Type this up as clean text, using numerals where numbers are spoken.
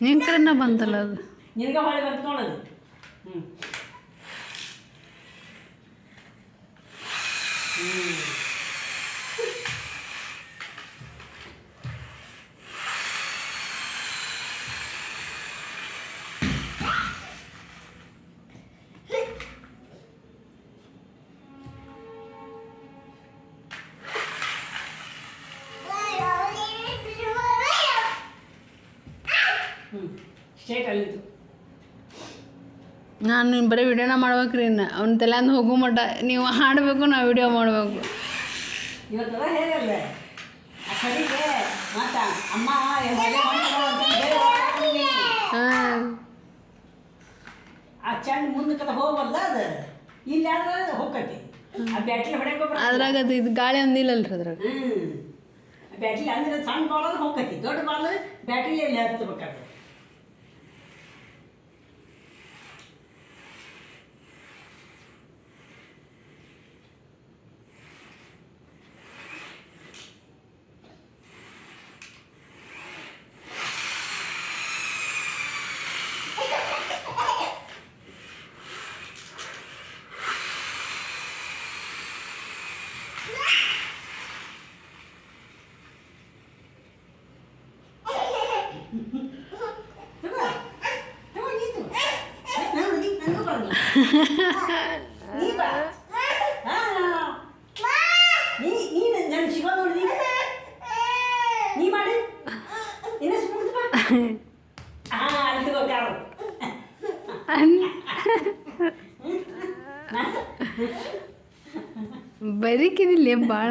ನಿನ್ನ ಕಡೆನ ಬಂತಲ್ಲ ಅದು. ನಿನಗೆ ಹೊಳೆ ಬಂತು ನೋಡೋದು. ಹ್ಞೂ ಸ್ಟೇಟ್ ಅಲ್ಲಿತ್ತು. ನಾನು ಬರೀ ವಿಡಿಯೋನ ಮಾಡ್ಬೇಕ್ರಿ ಇನ್ನು ಅವ್ನ ತಲೆಂದು ಹೋಗೋ ಮಟ್ಟ ನೀವು ಹಾಡಬೇಕು ನಾವು ವಿಡಿಯೋ ಮಾಡಬೇಕು. ಇವತ್ತು ಹೇಗಲ್ಲ ಆ ಕಡೆಗೆ ಮಾತಾ ಅಮ್ಮ ಹಾಂ ಆ ಚಂಡ್ ಮುಂದಕ್ಕೆ ಹೋಗಲ್ಲ ಅದು ಇಲ್ಲಿ ಆದ್ರೆ ಹೋಗತಿ ಆ ಬ್ಯಾಟ್ರಿ ಹೊಡೆಯಕ್ಕೆ ಅದ್ರಾಗ ಅದು ಇದು ಗಾಳಿ ಒಂದಿಲ್ಲಲ್ರಿ ಅದ್ರಾಗ. ಬ್ಯಾಟ್ರಿ ಅಂದ್ರೆ ಸಣ್ಣ ಬಾಲ್ ಹೋಗತಿ, ದೊಡ್ಡ ಬಾಲ್ ಬ್ಯಾಟ್ರಿ ಎಲ್ಲಿ ಹತ್ತಬೇಕಾದ್ರೆ. ನೀನು ನನ್ನ ಶಿವ ನೋಡಿ ನೀ ಮಾಡಿ ಇನ್ನಷ್ಟು ಮುಗಿಸ್ಬಾ. ಹಾಂ ಅಲ್ಲಿ ಹೋಗ್ಯಾರ ಬರೀಕಿದಿಲ್ಲ ಭಾಳ